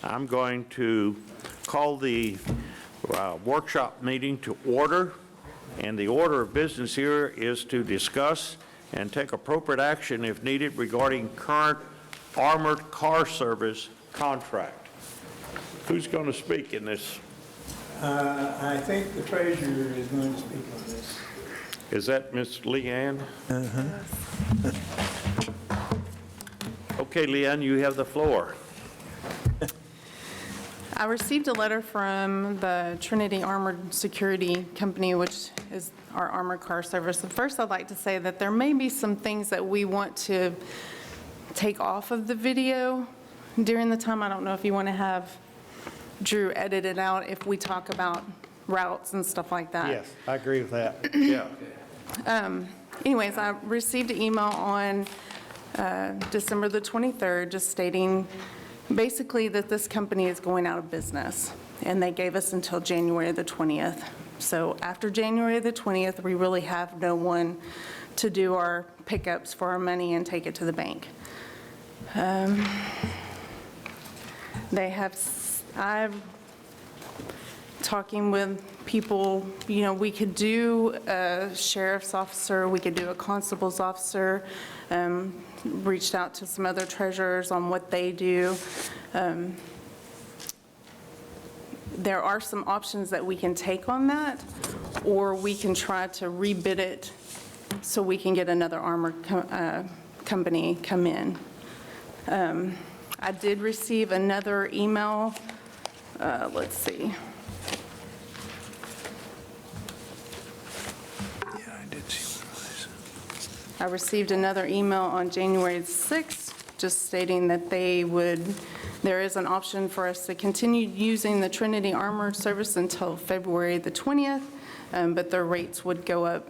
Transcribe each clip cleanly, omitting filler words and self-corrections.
I'm going to call the workshop meeting to order, and the order of business here is to discuss and take appropriate action if needed regarding current armored car service contract. Who's going to speak in this? I think the treasurer is going to speak on this. Is that Ms. Leanne? Okay, Leanne, you have the floor. I received a letter from the Trinity Armored Security Company, which is our armored car service. And first, I'd like to say that there may be some things that we want to take off of the video during the time. I don't know if you want to have Drew edit it out if we talk about routes and stuff like that. Yes, I agree with that. Yeah. Anyways, I received an email on December the 23rd just stating basically that this company is going out of business, and they gave us until January the 20th. So after January the 20th, we really have no one to do our pickups for our money and take it to the bank. I'm talking with people, you know, we could do a sheriff's officer, we could do a constable's officer, reached out to some other treasurers on what they do. There are some options that we can take on that, or we can try to rebid it so we can get another armored company come in. I did receive another email, let's see. I received another email on January 6th, just stating that there is an option for us to continue using the Trinity Armored Service until February the 20th, but their rates would go up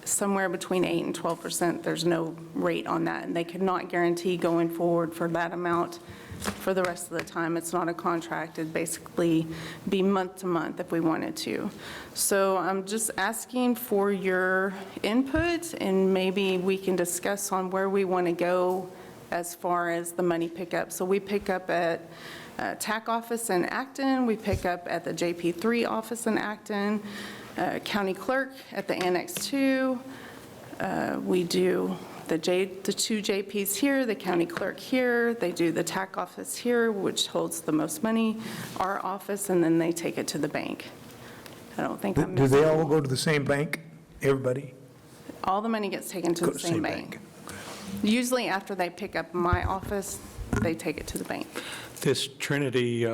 somewhere between 8 and 12%. There's no rate on that, and they could not guarantee going forward for that amount for the rest of the time. It's not a contract. It'd basically be month to month if we wanted to. So I'm just asking for your input, and maybe we can discuss on where we want to go as far as the money pickup. So we pick up at TAC office in Acton. We pick up at the JP3 office in Acton. County clerk at the Annex 2. We do the two JPs here, the county clerk here. They do the TAC office here, which holds the most money, our office, and then they take it to the bank. I don't think I'm Do missing. they all go to the same bank, everybody? All the money gets taken to Go the same bank. Usually after they pick up my office, they take it to the bank. This Trinity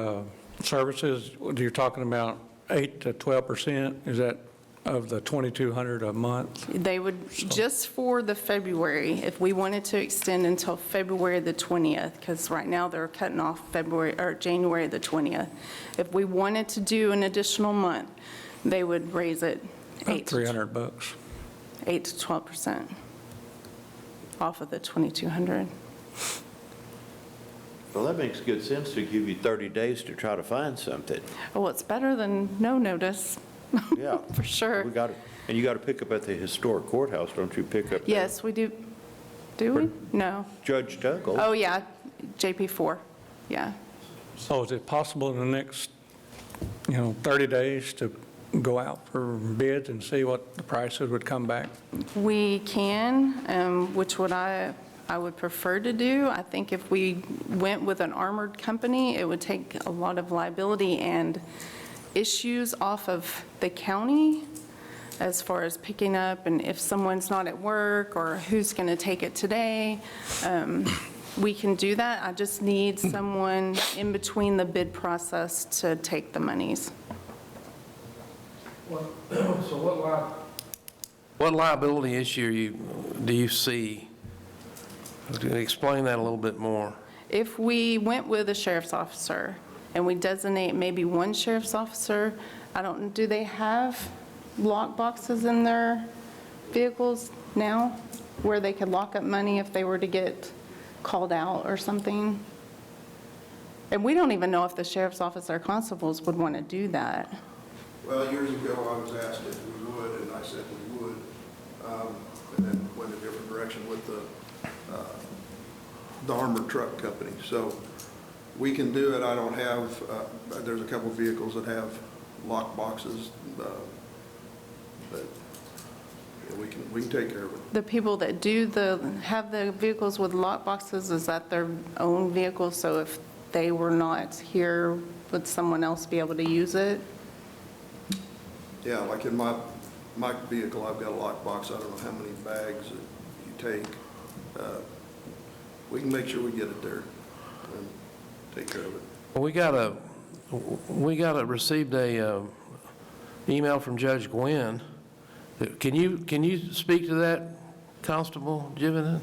services, you're talking about 8 to 12%, is that of the $2,200 a month? They would, just for the February, if we wanted to extend until February the 20th, because right now they're cutting off January the 20th. If we wanted to do an additional month, they would raise it About $300. 8 to 12% off of the 2,200. Well, that makes good sense to give you 30 days to try to find something. Well, it's better than no notice. Yeah. For sure. We got it. And you got to pick up at the historic courthouse, don't you pick up? Yes, we do. Do we? No. Judge Tuggle. Oh, yeah, JP4, yeah. So is it possible in the next, 30 days to go out for bids and see what the prices would come back? We can, which I would prefer to do. I think if we went with an armored company, it would take a lot of liability and issues off of the county as far as picking up, and if someone's not at work or who's going to take it today. We can do that. I just need someone in between the bid process to take the monies. So what liability issue do you see? Explain that a little bit more. If we went with a sheriff's officer and we designate maybe one sheriff's officer, do they have lock boxes in their vehicles now where they could lock up money if they were to get called out or something? And we don't even know if the sheriff's office or constables would want to do that. Well, years ago, I was asked if we would, and I said we would, and then went a different direction with the armored truck company. So We can do it. I don't have, there's a couple of vehicles that have lock boxes, but yeah, we can take care of it. The people that have the vehicles with lock boxes, is that their own vehicle? So if they were not here, would someone else be able to use it? Yeah, like in my vehicle, I've got a lockbox. I don't know how many bags that you take. We can make sure we get it there and take care of it. Well, received a email from Judge Gwynn. Can you speak to that, Constable Jivenden?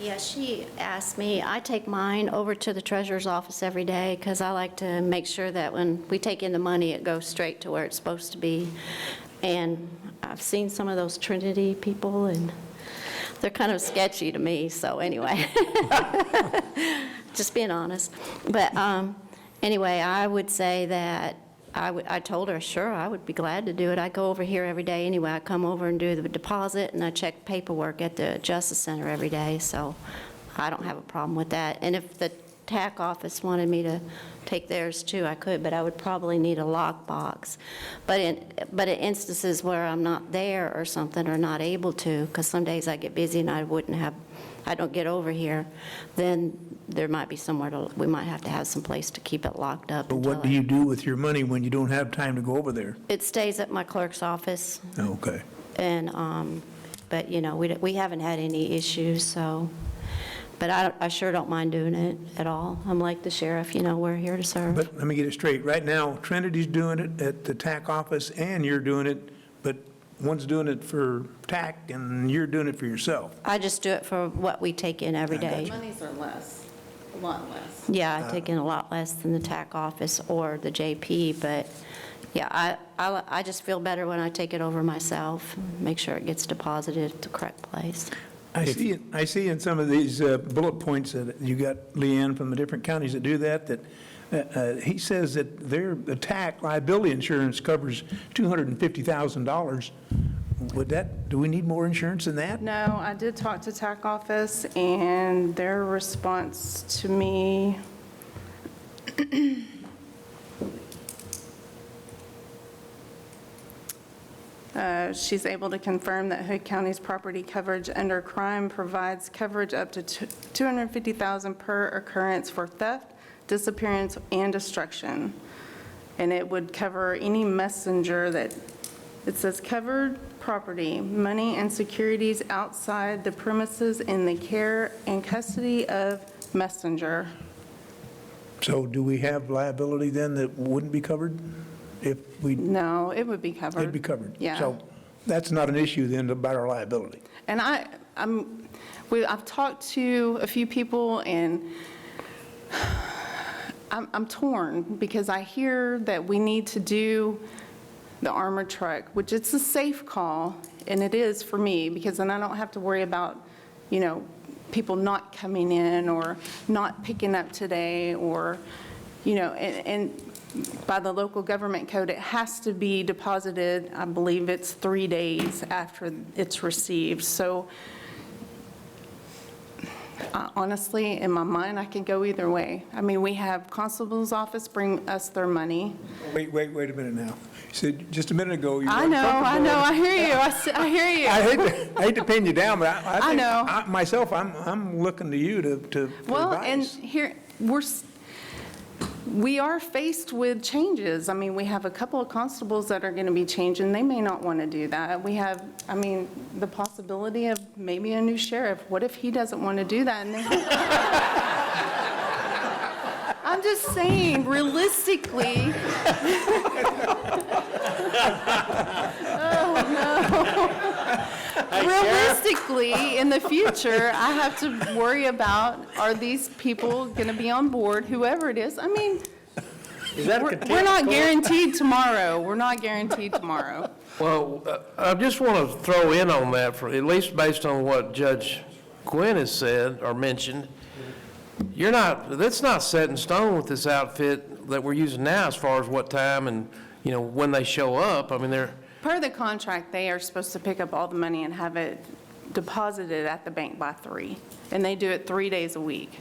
Yeah, she asked me, I take mine over to the treasurer's office every day because I like to make sure that when we take in the money, it goes straight to where it's supposed to be. And I've seen some of those Trinity people, and they're kind of sketchy to me, so anyway. Just being honest. But anyway, I would say that I told her, sure, I would be glad to do it. I go over here every day anyway. I come over and do the deposit, and I check paperwork at the Justice Center every day, so I don't have a problem with that. And if the TAC office wanted me to take theirs too, I could, but I would probably need a lockbox. But in instances where I'm not there or something, or not able to, because some days I get busy and I don't get over here, then there might be we might have to have some place to keep it locked up. But what do you do with your money when you don't have time to go over there? It stays at my clerk's office, Okay. and, but, we haven't had any issues, so, but I sure don't mind doing it at all. I'm like the sheriff, we're here to serve. But let me get it straight. Right now, Trinity's doing it at the TAC office, and you're doing it, but one's doing it for TAC, and you're doing it for yourself. I just do it for what we take in every day. Monies are less, a lot less. Yeah, I take in a lot less than the TAC office or the JP, but, yeah, I just feel better when I take it over myself, make sure it gets deposited at the correct place. I see in some of these bullet points that you got, Leanne, from the different counties that do that he says that the TAC liability insurance covers $250,000. Do we need more insurance than that? No, I did talk to TAC office, and their response to me, she's able to confirm that Hood County's property coverage under crime provides coverage up to $250,000 per occurrence for theft, disappearance, and destruction. And it would cover any messenger it says covered property, money, and securities outside the premises in the care and custody of messenger. So do we have liability then that wouldn't be covered? If we, No, it would be covered. it'd be covered? Yeah. So that's not an issue then about our liability? And I've talked to a few people, and I'm torn because I hear that we need to do the armored truck, which it's a safe call, and it is for me, because then I don't have to worry about, people not coming in or not picking up today, or, and by the local government code, it has to be deposited, I believe it's 3 days after it's received. So honestly, in my mind, I can go either way. I mean, we have constable's office bring us their money. Wait a minute now. You said just a minute ago you I weren't know, comfortable. I hear you, I hear you. I hate to pin you down, but I think, know. myself, I'm looking to you to Well, and advise. here, we are faced with changes. I mean, we have a couple of constables that are going to be changing. They may not want to do that. We have, the possibility of maybe a new sheriff. What if he doesn't want to do that? And I'm just saying, realistically. Realistically, in the future, I have to worry about, are these people going to be on board, whoever it is? We're not guaranteed tomorrow. We're not guaranteed tomorrow. Well, I just want to throw in on that, for at least based on what Judge Gwynn has said or mentioned. That's not set in stone with this outfit that we're using now as far as what time and, when they show up. They're. Per the contract, they are supposed to pick up all the money and have it deposited at the bank by 3, and they do it 3 days a week.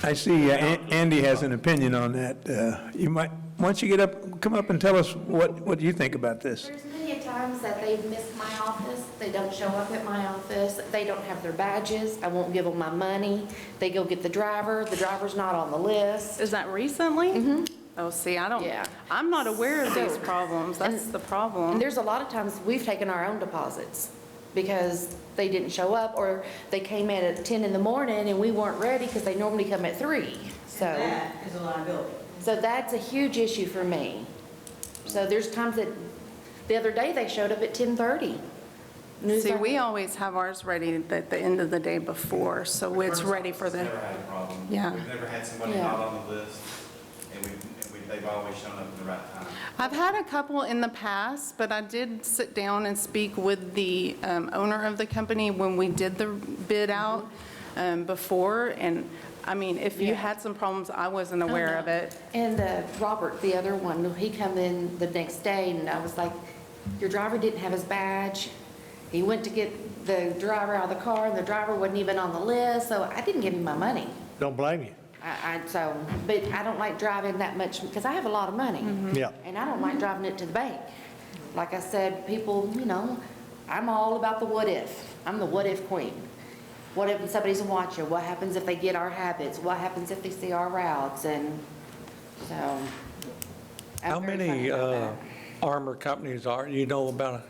I see Andy has an opinion on that. You might, once you get up, come up and tell us what you think about this. There's many times that they've missed my office, they don't show up at my office, they don't have their badges, I won't give them my money, they go get the driver's not on the list. Is that recently? Oh, see, Yeah. I'm not aware of these problems. That's the problem. And there's a lot of times we've taken our own deposits because they didn't show up, or they came in at 10 in the morning and we weren't ready because they normally come at 3. So That is a liability. So that's a huge issue for me. So there's times that, the other day, they showed up at 10:30. See, we always have ours ready at the end of the day before, so it's ready for the, Never had a problem. Yeah. We've never had somebody Yeah. not on the list, and they've always shown up at the right time. I've had a couple in the past, but I did sit down and speak with the owner of the company when we did the bid out before, and, I mean, if you had some problems, I wasn't aware of it. And Robert, the other one, he come in the next day, and I was like, your driver didn't have his badge. He went to get the driver out of the car, and the driver wasn't even on the list, so I didn't give him my money. Don't blame you. But I don't like driving that much, because I have a lot of money. Yeah. And I don't like driving it to the bank. Like I said, people, I'm all about the what if. I'm the what if queen. What if somebody's a watcher? What happens if they get our habits? What happens if they see our routes? And so. I'm How very many funny about that. armor companies you know about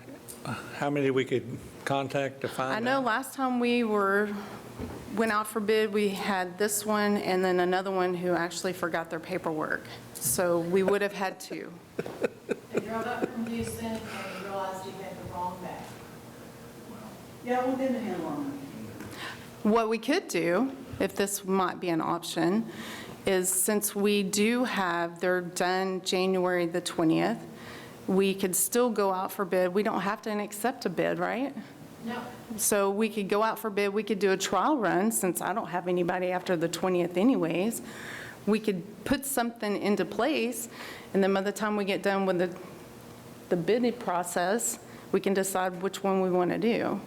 how many we could contact to find out? I know last time went out for bid, we had this one and then another one who actually forgot their paperwork. So we would have had 2. They drove up from Houston and realized you had the wrong bag. Yeah, I want them to handle our money. What we could do, if this might be an option, is since we do have, they're done January the 20th, we could still go out for bid. We don't have to accept a bid, right? No. So we could go out for bid, we could do a trial run, since I don't have anybody after the 20th anyways. We could put something into place, and then by the time we get done with the bidding process, we can decide which one we want to do.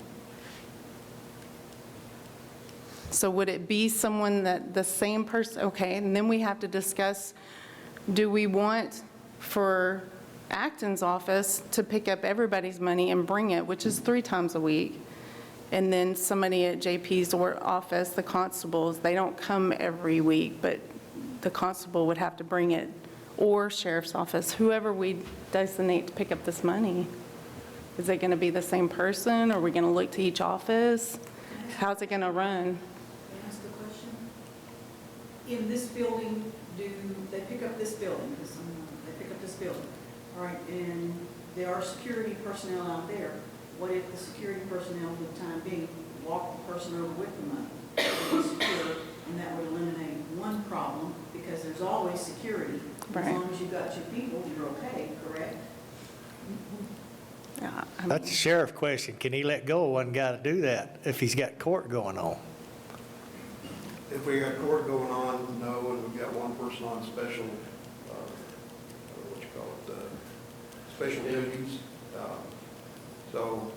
So would it be someone that, the same person, okay, and then we have to discuss, do we want for Acton's office to pick up everybody's money and bring it, which is 3 times a week? And then somebody at JP's office, the constables, they don't come every week, but the constable would have to bring it, or sheriff's office, whoever we designate to pick up this money. Is it going to be the same person? Are we going to look to each office? How's it going to run? Can I ask a question? In this building, they pick up this building, they pick up this building, all right, and there are security personnel out there. What if the security personnel for the time being walk the person over with the money to be secure, and that would eliminate one problem, because there's always security. Right. As long as you've got 2 people, you're okay, correct? Yeah, I mean, That's a sheriff question. Can he let go of one guy to do that if he's got court going on? If we got court going on, no, and we've got one person on special, special duties. So,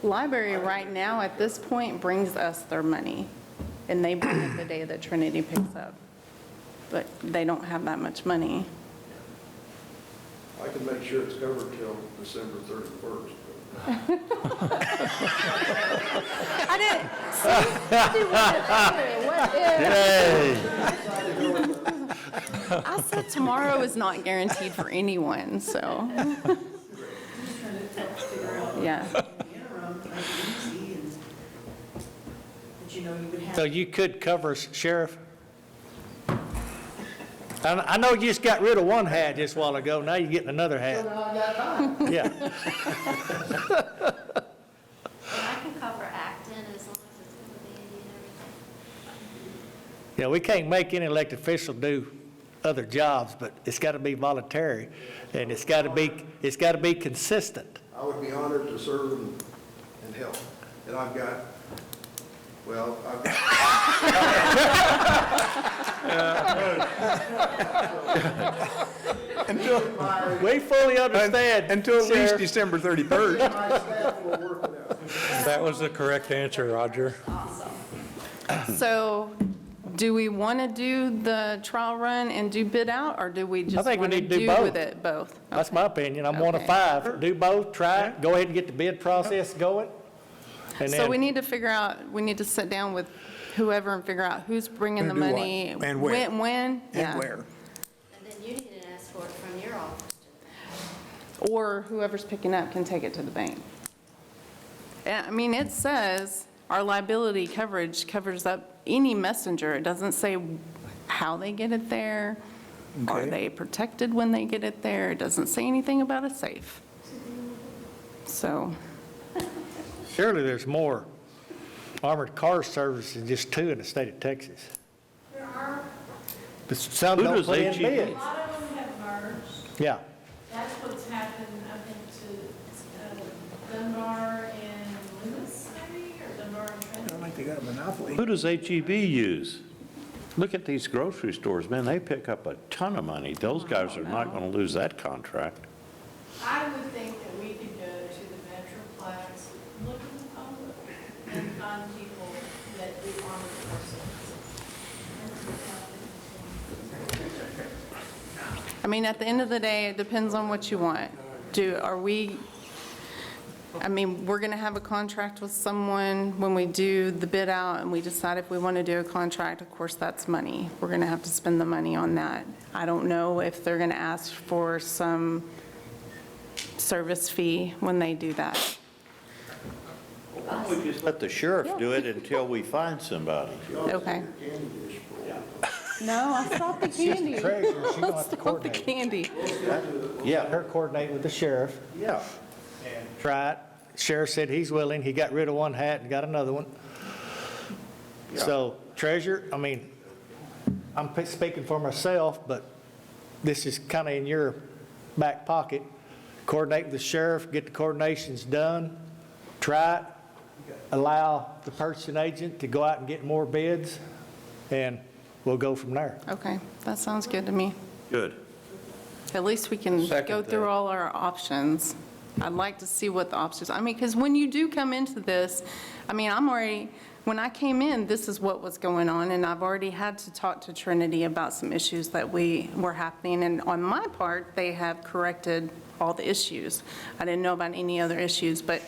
Library right now, at this point, brings us their money, and they bring it the day that Trinity picks up. But they don't have that much money. I can make sure it's covered till December 31st. I didn't, see, what if? I said tomorrow is not guaranteed for anyone, so, I'm just trying to figure out. yeah. In the interim, make it easy, and that you would have. So you could cover sheriff? I know you just got rid of one hat just a while ago. Now you're getting another hat. Yeah. I can cover Acton as long as it's with Andy and everything. Yeah, we can't make any elected official do other jobs, but it's got to be voluntary, and it's got to be consistent. I would be honored to serve and help. And I've got Well, We fully understand. Until at least Sheriff. December 31st. my staff will work it out. That was the correct answer, Roger. So do we want to do the trial run and do bid out, or do we just think we want to need to do do both. with it both? That's my opinion. I'm one of Okay. 5. Do both, try it, go ahead and get the bid process going. And So we then, need to figure out, we need to sit down with whoever and figure out who's bringing the Gonna do what? money. And where? When, yeah. And where? And then you need to ask for it from your office. Or whoever's picking up can take it to the bank. Yeah, I mean, it says our liability coverage covers up any messenger. It doesn't say how they get it there. Are Okay. they protected when they get it there? It doesn't say anything about a safe. So, surely there's more armored car service than just 2 in the state of Texas. There are, But some Who don't does put in HEB? bids. a lot of them have merged. Yeah. That's what's happened, I think, to Dunbar and Lewis, maybe, or Dunbar and I Trent. don't think they got a monopoly. Who does HEB use? Look at these grocery stores, man, they pick up a ton of money. Those guys are not going to lose that contract. I would think that we could go to the Metroplex, look at the public, and find people that do armored persons. I mean, at the end of the day, it depends on what you want. I mean, we're going to have a contract with someone when we do the bid out and we decide if we want to do a contract, of course, that's money. We're going to have to spend the money on that. I don't know if they're going to ask for some service fee when they do that. Why don't we just let the sheriff do it until we find somebody? Okay. No, I stopped the candy. treasurer, she gonna have to Stop the coordinate. candy. Yeah, Her coordinate with the sheriff. yeah. Try it. Sheriff said he's willing. He got rid of one hat and got another one. So treasurer, I mean, I'm speaking for myself, but this is kind of in your back pocket. Coordinate with the sheriff, get the coordinations done, try it, allow the purchasing agent to go out and get more bids, and we'll go from there. Okay, that sounds good to me. Good. At least we can Second go through that. all our options. I'd like to see what the options, I mean, because when you do come into this, I mean, when I came in, this is what was going on, and I've already had to talk to Trinity about some issues that were happening, and on my part, they have corrected all the issues. I didn't know about any other issues, but,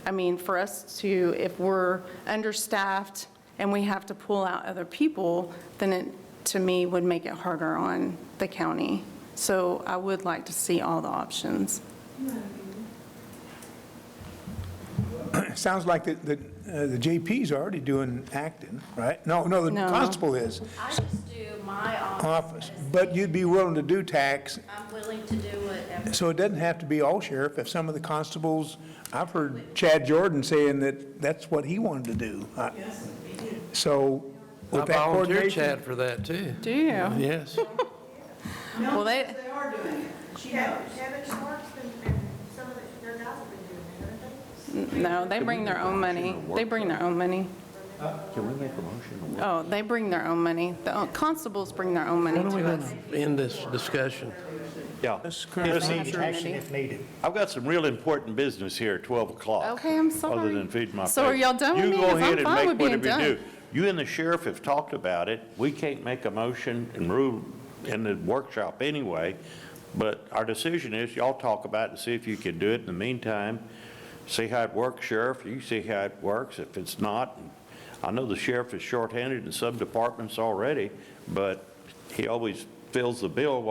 I mean, for us to, if we're understaffed and we have to pull out other people, then it, to me, would make it harder on the county. So I would like to see all the options. Sounds like the JP's already doing acting, right? No, the No. constable is, I just do my office. But you'd be willing to do tax, I'm willing to do whatever. so it doesn't have to be all sheriff. If some of the constables, I've heard Chad Jordan saying that that's what he wanted to do. So I with that volunteer coordination. Chad for that, too. Do you? Yes. Well, they, They are doing it. She knows. Kevin Schwartz and some of their guys have been doing it, haven't they? no, they bring their own money. They bring their own money. Can we make a motion? Oh, they bring their own money. The constables bring their own money to us. End this discussion. Yeah. Action if needed. I've got some real important business here at 12 o'clock. Okay, I'm sorry. Other than feed my So are face. y'all done with me? You go 'Cause I'm ahead and fine make with being whatever you done. do. You and the sheriff have talked about it. We can't make a motion and rule in the workshop anyway, but our decision is y'all talk about it and see if you can do it. In the meantime, see how it works, Sheriff. You see how it works. If it's not, I know the sheriff is shorthanded in some departments already, but he always fills the bill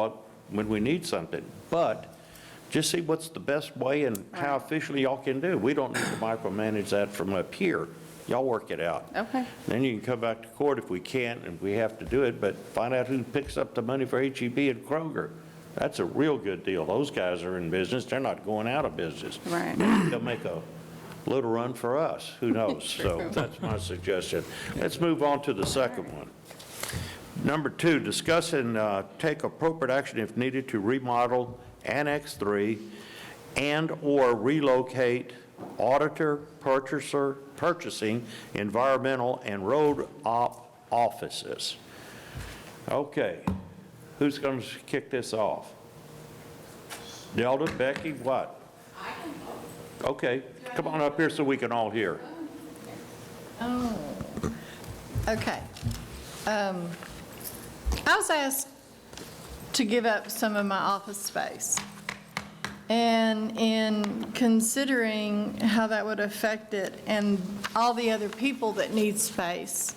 when we need something. But just see what's the best way and how officially y'all can do. We don't need to micromanage that from up here. Y'all work it out. Okay. Then you can come back to court if we can't and we have to do it, but find out who picks up the money for HEB and Kroger. That's a real good deal. Those guys are in business. They're not going out of business. Right. They'll make a little run for us. Who knows? So that's my suggestion. Let's move on to the second one. Number 2, discuss and take appropriate action if needed to remodel Annex 3 and/or relocate auditor, purchasing, environmental, and road offices. Okay, who's going to kick this off? Delta, Becky, what? Okay, come on up here so we can all hear. Oh, okay. I was asked to give up some of my office space. And in considering how that would affect it and all the other people that need space,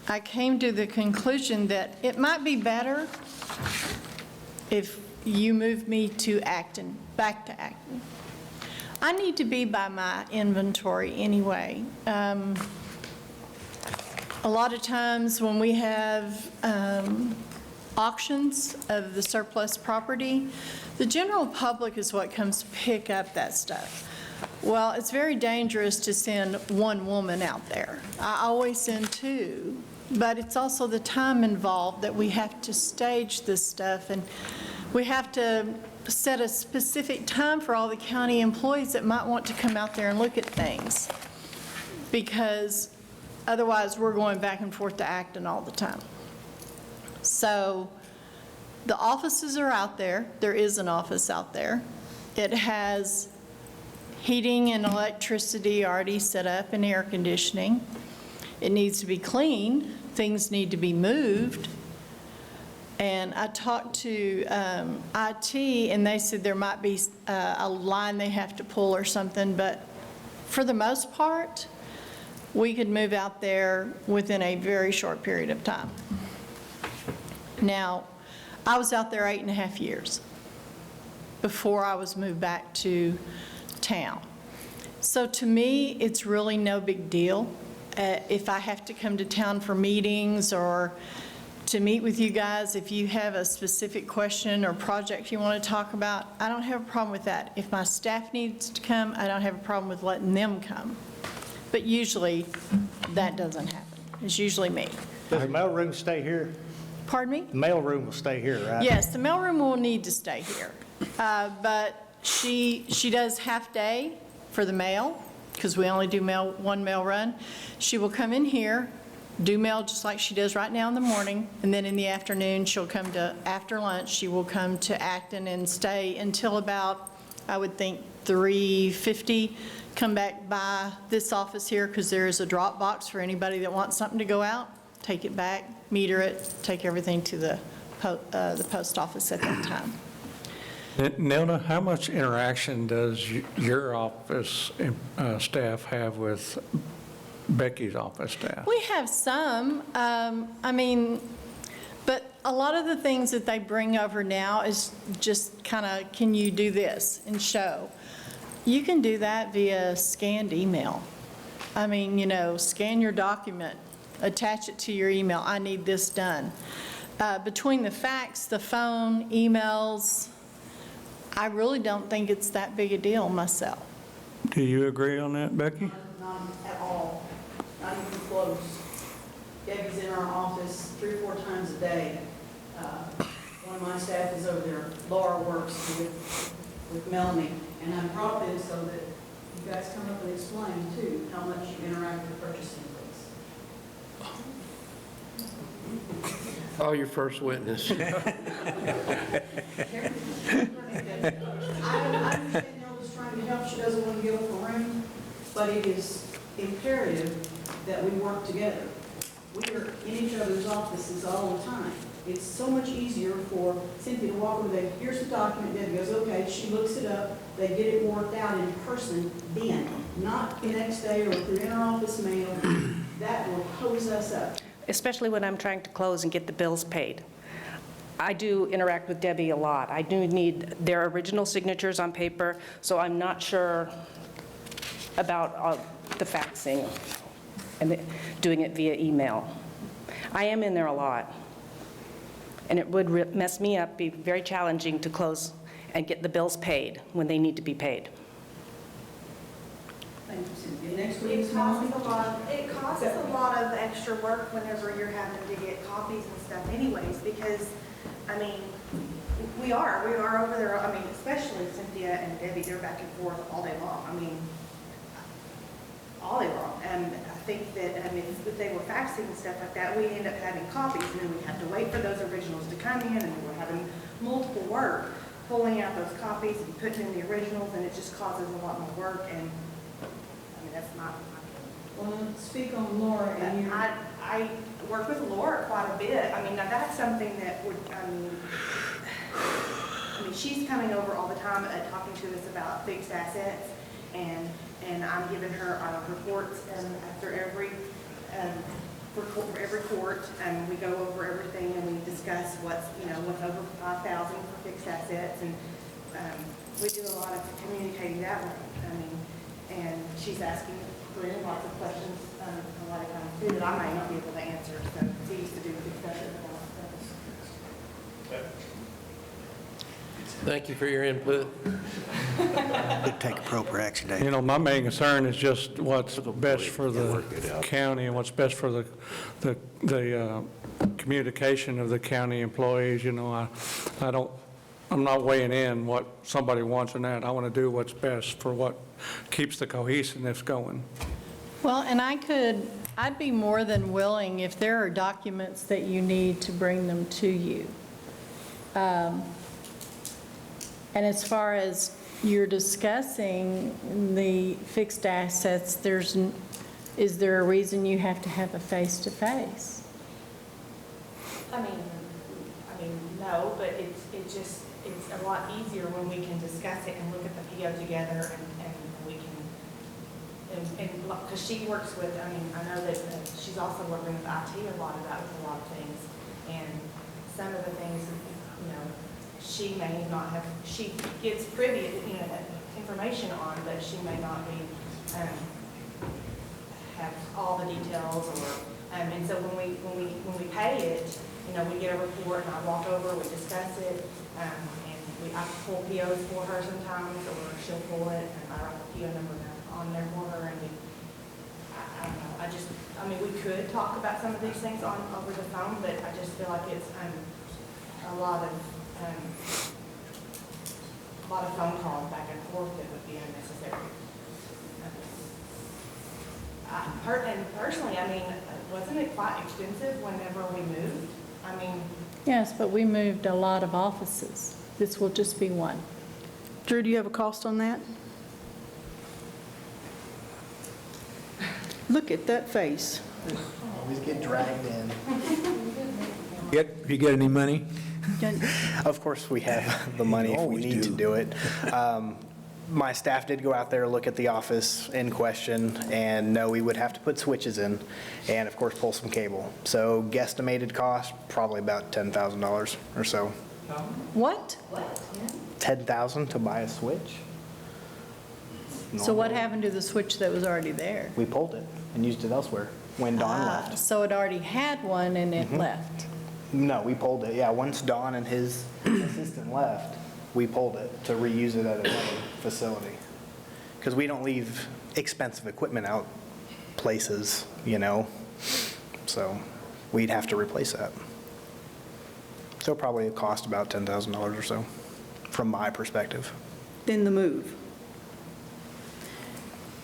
I came to the conclusion that it might be better if you move me to Acton, back to Acton. I need to be by my inventory anyway. A lot of times when we have auctions of the surplus property, the general public is what comes to pick up that stuff. Well, it's very dangerous to send one woman out there. I always send two, but it's also the time involved that we have to stage this stuff, and we have to set a specific time for all the county employees that might want to come out there and look at things, because otherwise we're going back and forth to Acton all the time. So the offices are out there. There is an office out there. It has heating and electricity already set up and air conditioning. It needs to be cleaned. Things need to be moved. And I talked to IT, and they said there might be a line they have to pull or something, but for the most part, we could move out there within a very short period of time. Now, I was out there 8.5 years before I was moved back to town. So to me, it's really no big deal. If I have to come to town for meetings or to meet with you guys, if you have a specific question or project you want to talk about, I don't have a problem with that. If my staff needs to come, I don't have a problem with letting them come. But usually, that doesn't happen. It's usually me. Does the mailroom stay here? Pardon me? The mailroom will stay here, right? Yes, the mailroom will need to stay here. But she does half-day for the mail, because we only do one mail run. She will come in here, do mail just like she does right now in the morning, and then in the afternoon, she'll come to, after lunch, she will come to Acton and stay until about, I would think, 3:50, come back by this office here, because there is a drop box for anybody that wants something to go out, take it back, meter it, take everything to the post office at that time. Nilda, how much interaction does your office staff have with Becky's office staff? We have some, but a lot of the things that they bring over now is just kind of, can you do this and show? You can do that via scanned email. Scan your document, attach it to your email, I need this done. Between the fax, the phone, emails, I really don't think it's that big a deal myself. Do you agree on that, Becky? Not at all, not even close. Debbie's in our office 3 or 4 times a day. One of my staff is over there. Laura works with Melanie, and I brought this so that you guys come up and explain too how much you interact with purchasing things. Oh, your first witness. I understand Nelda's trying to help, she doesn't want to give up a room, but it is imperative that we work together. We are in each other's offices all the time. It's so much easier for Cynthia to walk over there, here's the document, Debbie goes, okay, she looks it up, they get it worked out in person then, not the next day or through inter-office mail. That will hose us up. Especially when I'm trying to close and get the bills paid. I do interact with Debbie a lot. I do need their original signatures on paper, so I'm not sure about the faxing and doing it via email. I am in there a lot, and it would mess me up, be very challenging to close and get the bills paid when they need to be paid. Thank you, Cynthia. Next week It is Molly. costs a lot of extra work whenever you're having to get copies and stuff anyways, because, We are over there, I mean, especially Cynthia and Debbie, they're back and forth all day long. I mean, all day long. And I think that, I mean, if they were faxing and stuff like that, we end up having copies, and then we have to wait for those originals to come in, and we're having multiple work, pulling out those copies and putting in the originals, and it just causes a lot more work, and, I mean, that's not. Well, speak on Laura and your. I work with Laura quite a bit. I mean, now that's something that would, I mean, she's coming over all the time talking to us about fixed assets, and I'm giving her our reports after every court, and we go over everything, and we discuss what's over 5,000 for fixed assets, and we do a lot of communicating that way. I mean, and she's asking Glenn lots of questions a lot of times too that I might not be able to answer. So she used to do fixed assets and all that stuff. Thank you for your input. Take appropriate action, Dave. You know, my main concern is just what's best for the county and what's best for the communication of the county employees. You know, I'm not weighing in what somebody wants in that. I want to do what's best for what keeps the cohesiveness going. Well, and I'd be more than willing, if there are documents that you need, to bring them to you. And as far as you're discussing the fixed assets, is there a reason you have to have a face-to-face? I mean, no, but it's a lot easier when we can discuss it and look at the PO together, and we can, and because she works with, I mean, I know that she's also working with IT a lot of things, and some of the things, she may not have, she gets privy, information on, but she may not be, have all the details, or, and so when we pay it, we get a report, and I walk over, we discuss it, and I pull POs for her sometimes, or she'll pull it, and I write the PO number on there for her, and I don't know, we could talk about some of these things over the phone, but I just feel like it's a lot of phone calls back and forth that would be unnecessary. And personally, wasn't it quite expensive whenever we moved? Yes, but we moved a lot of offices. This will just be one. Drew, do you have a cost on that? Look at that face. Always get dragged in. Have you got any money? Of course, we have the money if we need to do it. My staff did go out there, look at the office in question, and no, we would have to put switches in and, of course, pull some cable. So guesstimated cost, probably about $10,000 or so. What? $10,000 to buy a switch? So what happened to the switch that was already there? We pulled it and used it elsewhere when Don left. So it already had one and it left? No, we pulled it, yeah. Once Don and his assistant left, we pulled it to reuse it at another facility. Because we don't leave expensive equipment out places, so we'd have to replace that. So probably it cost about $10,000 or so, from my perspective. Then the move.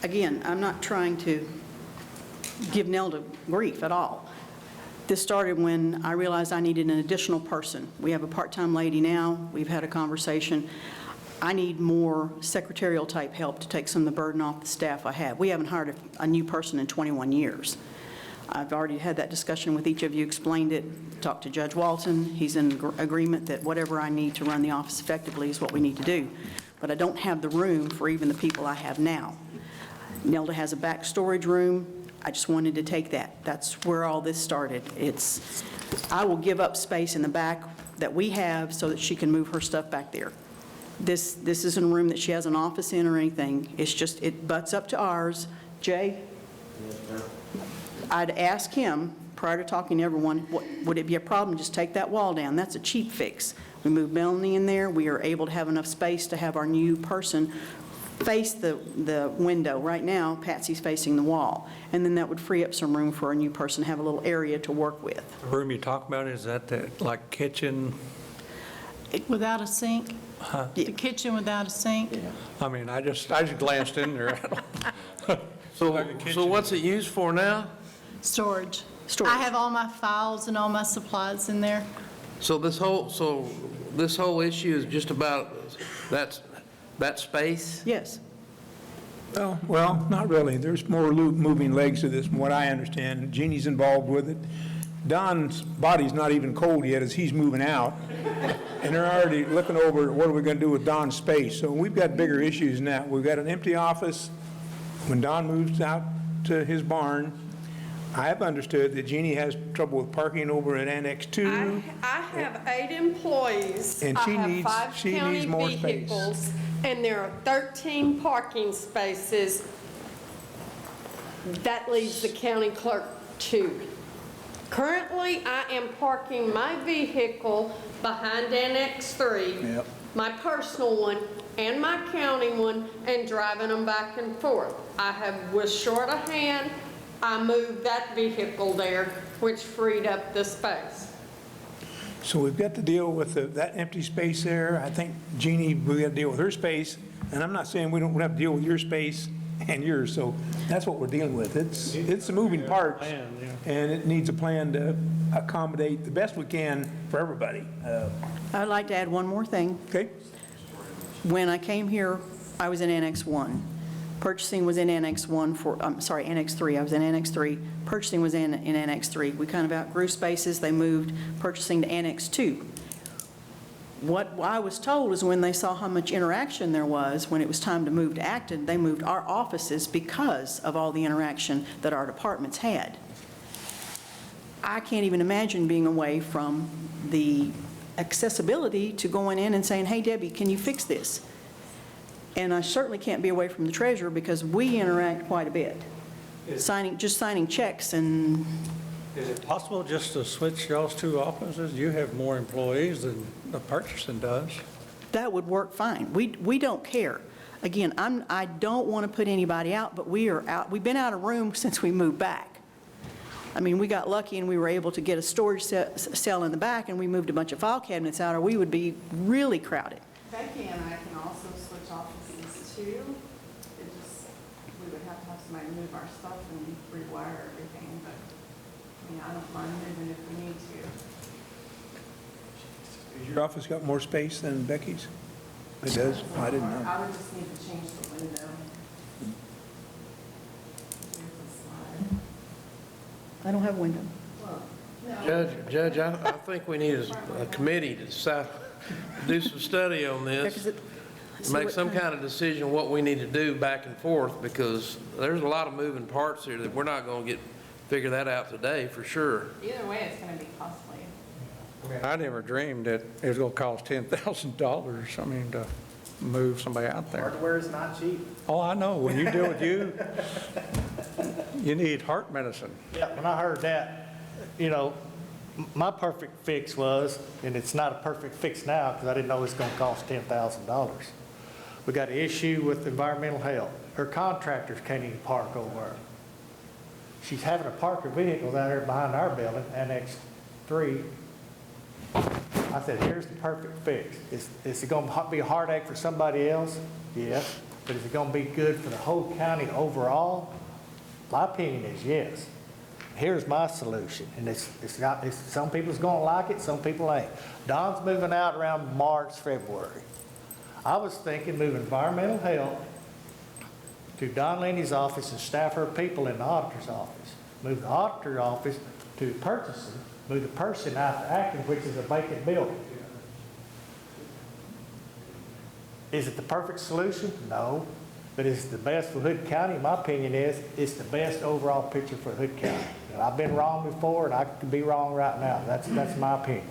Again, I'm not trying to give Nelda grief at all. This started when I realized I needed an additional person. We have a part-time lady now. We've had a conversation. I need more secretarial type help to take some of the burden off the staff I have. We haven't hired a new person in 21 years. I've already had that discussion with each of you, explained it, talked to Judge Walton. He's in agreement that whatever I need to run the office effectively is what we need to do. But I don't have the room for even the people I have now. Nelda has a back storage room. I just wanted to take that. That's where all this started. I will give up space in the back that we have so that she can move her stuff back there. This isn't a room that she has an office in or anything. It's just, it butts up to ours. Jay? I'd ask him, prior to talking to everyone, would it be a problem, just take that wall down? That's a cheap fix. We moved Melanie in there. We are able to have enough space to have our new person face the window. Right now, Patsy's facing the wall. And then that would free up some room for a new person to have a little area to work with. The room you talk about, is that the, like, kitchen? Without a sink? The kitchen without a sink? I mean, I just glanced in there. So what's it used for now? Storage. Storage. I have all my files and all my supplies in there. So this whole issue is just about that space? Yes. Well, not really. There's more moving legs to this, from what I understand. Jeannie's involved with it. Don's body's not even cold yet as he's moving out, and they're already looking over what are we going to do with Don's space. So we've got bigger issues than that. We've got an empty office. When Don moves out to his barn, I have understood that Jeannie has trouble with parking over at Annex 2. I have 8 employees. And she I needs- have 5 she county needs more space. vehicles, and there are 13 parking spaces. That leaves the county clerk 2. Currently, I am parking my vehicle behind Annex 3, Yep. my personal one and my county one, and driving them back and forth. Was short of hand, I moved that vehicle there, which freed up the space. So we've got to deal with that empty space there. I think Jeannie, we got to deal with her space, and I'm not saying we don't have to deal with your space and yours, so that's what we're dealing with. It's a moving parts, and it needs a plan to accommodate the best we can for everybody. I'd like to add one more thing. Okay? When I came here, I was in Annex 1. Purchasing was in Annex 1 Annex 3. I was in Annex 3. Purchasing was in Annex 3. We kind of outgrew spaces. They moved purchasing to Annex 2. What I was told is when they saw how much interaction there was, when it was time to move to Acton, they moved our offices because of all the interaction that our departments had. I can't even imagine being away from the accessibility to going in and saying, hey, Debbie, can you fix this? And I certainly can't be away from the treasurer because we interact quite a bit. Just signing checks and, Is it possible just to switch y'all's 2 offices? You have more employees than the purchasing does. that would work fine. We don't care. Again, I don't want to put anybody out, but we've been out of room since we moved back. I mean, we got lucky and we were able to get a storage cell in the back and we moved a bunch of file cabinets out or we would be really crowded. Becky and I can also switch offices too. We would have to have somebody move our stuff and rewire everything, but, I mean, I don't mind moving if we need to. Has your office got more space than Becky's? It does? I didn't know. I would just need to change the window. I don't have a window. Judge, I think we need a committee to decide, do some study on this, make some kind of decision what we need to do back and forth, because there's a lot of moving parts here that we're not going to figure that out today, for sure. Either way, it's going to be costly. I never dreamed that it was going to cost $10,000, I mean, to move somebody out there. Hardware is not cheap. Oh, I know, when you deal with you need heart medicine. Yeah, when I heard that, you know, my perfect fix was, and it's not a perfect fix now because I didn't know it was going to cost $10,000. We got an issue with environmental health. Her contractors can't even park over her. She's having to park her vehicles out there behind our building, Annex 3. I said, here's the perfect fix. Is it going to be a heartache for somebody else? Yes. But is it going to be good for the whole county overall? My opinion is yes. Here's my solution, and some people's going to like it, some people ain't. Don's moving out around March, February. I was thinking move environmental health to Don Lenny's office and staff her people in the auditor's office. Move the auditor's office to purchasing, move the person out to Acton, which is a vacant building. Is it the perfect solution? No. But is it the best for Hood County? My opinion is it's the best overall picture for Hood County. And I've been wrong before, and I could be wrong right now. That's my opinion.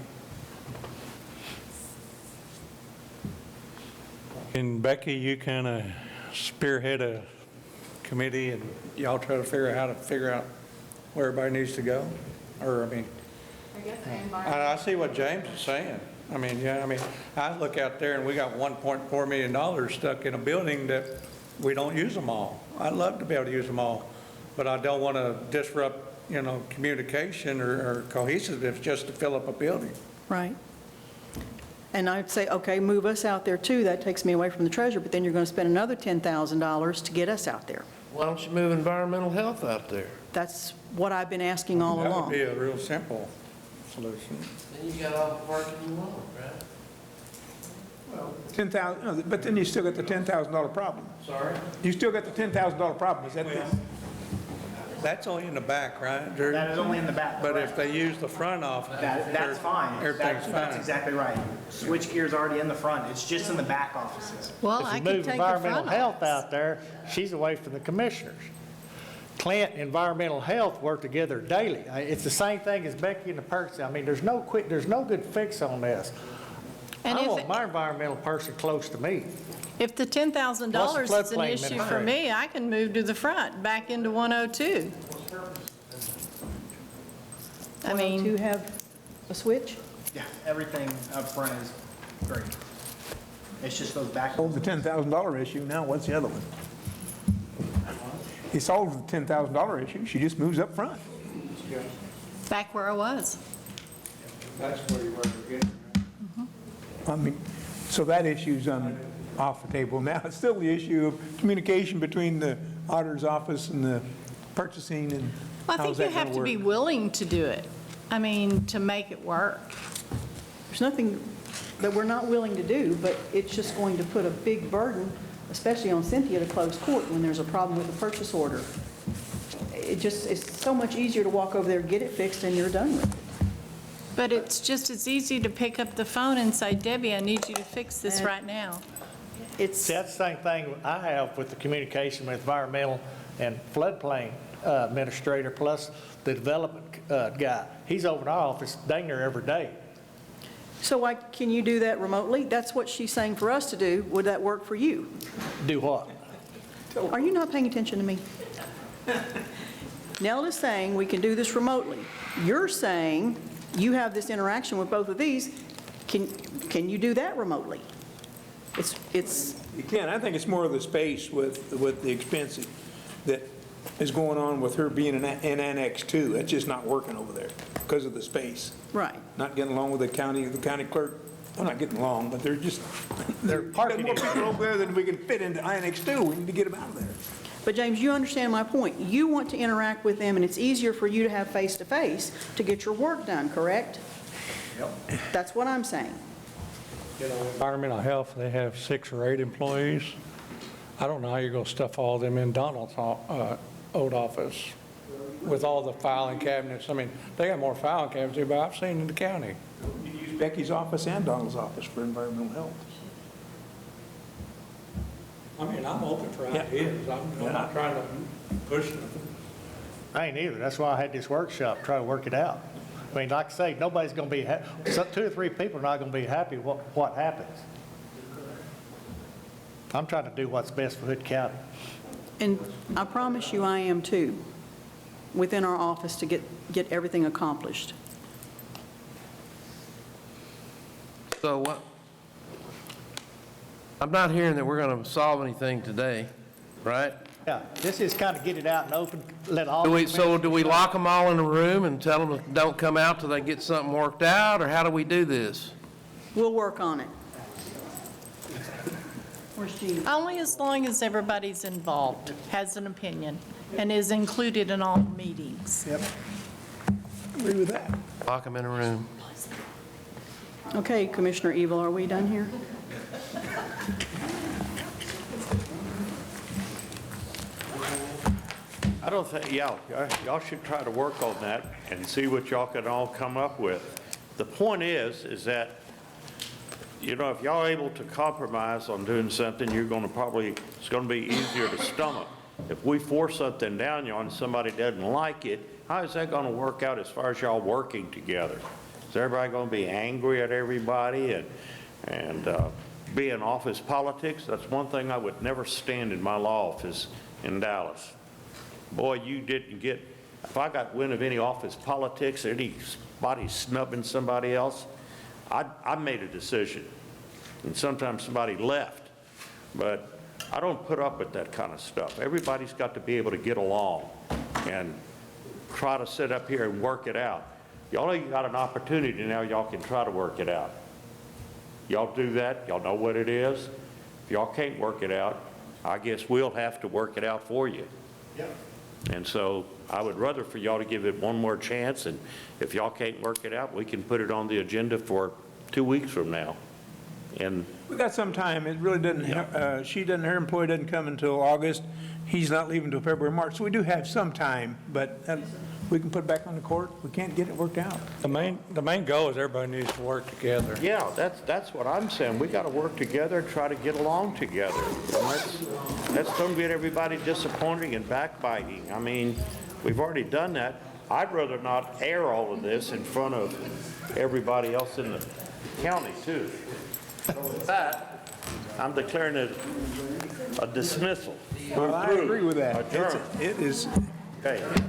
And Becky, you kind of spearhead a committee and y'all try to figure out where everybody needs to go? Or, I mean, I guess the I environment, see what James is saying. I look out there and we got $1.4 million stuck in a building that we don't use them all. I'd love to be able to use them all, but I don't want to disrupt, communication or cohesiveness just to fill up a building. Right. And I'd say, okay, move us out there too, that takes me away from the treasurer, but then you're going to spend another $10,000 to get us out there. Why don't you move environmental health out there? That's what I've been asking all That would along. be a real simple solution. Then you got all the parking you want, right? 10,000, but then you still got the $10,000 problem. Sorry? You still got the $10,000 problem, is that this? That's only in the back, right, Drew? That is only in the back. But if they use the front off, That's fine. everything's That's fine. exactly right. Switch gear's already in the front. It's just in the back offices. Well, I could take the front Environmental health office. out there, she's away from the commissioners. Clint, environmental health work together daily. It's the same thing as Becky and the Perks. I mean, there's no good fix on this. And I if- want my environmental person close to me. If the $10,000 is an floodplain issue for administrator? me, I can move to the front, back into 102. I mean, To have a switch? Yeah, everything up front is great. It's just those back. Solved the $10,000 issue, now what's the other one? He solves the $10,000 issue, she just moves up front. back where I was. That's where you were getting. I mean, so that issue's off the table now. It's still the issue of communication between the auditor's office and the purchasing, and I how's think that you have gonna to work? be willing to do it. I mean, to make it work. There's nothing that we're not willing to do, but it's just going to put a big burden, especially on Cynthia, to close court when there's a problem with the purchase order. It's so much easier to walk over there, get it fixed, and you're done with it. But it's just as easy to pick up the phone and say, Debbie, I need you to fix this right now. See, that's the same thing I have with the communication with environmental and floodplain administrator, plus the development guy. He's over in our office, dang near every day. So why, can you do that remotely? That's what she's saying for us to do. Would that work for you? Do what? Are you not paying attention to me? Nell is saying we can do this remotely. You're saying you have this interaction with both of these. Can you do that remotely? It's You can, I think it's more of the space with the expense that is going on with her being in Annex 2. That's just not working over there because of the space. right. Not getting along with the county clerk. Well, not getting along, but they're just, They're parking more people over there than we can fit into Annex 2. We need to get them out of there. But James, you understand my point. You want to interact with them, and it's easier for you to have face-to-face to get your work done, correct? Yep. That's what I'm saying. Environmental health, they have 6 or 8 employees. I don't know how you're going to stuff all of them in Donald's old office with all the filing cabinets. I mean, they got more filing cabinets than I've seen in the county. You can use Becky's office and Donald's office for environmental health. I mean, I'm open for ideas. I'm not trying to push them. I ain't either. That's why I had this workshop, try to work it out. I mean, like I say, nobody's going to be, 2 or 3 people are not going to be happy with what happens. I'm trying to do what's best for Hood County. And I promise you I am too, within our office to get everything accomplished. So what? I'm not hearing that we're going to solve anything today, right? Yeah, this is kind of get it out and open, let all. Do the we, so do we commissioners know. lock them all in a room and tell them don't come out till they get something worked out, or how do we do this? We'll work on it. Where's Jean? Only as long as everybody's involved, has an opinion, and is included in all meetings. Yep. Agree with that. Lock them in a room. Okay, Commissioner Evil, are we done here? I don't think, y'all should try to work on that and see what y'all can all come up with. The point is that, you know, if y'all are able to compromise on doing something, you're going to probably, it's going to be easier to stomach. If we force something down you and somebody doesn't like it, how is that going to work out as far as y'all working together? Is everybody going to be angry at everybody and be in office politics? That's one thing I would never stand in my law office in Dallas. Boy, you didn't get, if I got wind of any office politics, anybody snubbing somebody else, I made a decision. And sometimes somebody left. But I don't put up with that kind of stuff. Everybody's got to be able to get along and try to sit up here and work it out. Y'all got an opportunity now, y'all can try to work it out. Y'all do that, y'all know what it is. If y'all can't work it out, I guess we'll have to work it out for you. And so I would rather for y'all to give it one more chance, and if y'all can't work it out, we can put it on the agenda for 2 weeks from now. And We got some time. It really doesn't, her employee doesn't come until August. He's not leaving until February, March. So we do have some time, but we can put it back on the court. We can't get it worked out. The main goal is everybody needs to work together. yeah, that's what I'm saying. We got to work together, try to get along together. And let's don't get everybody disappointing and backbiting. I mean, we've already done that. I'd rather not air all of this in front of everybody else in the county, too. So with that, I'm declaring it a dismissal. Well, I agree with that. Adjourned. It is. Okay.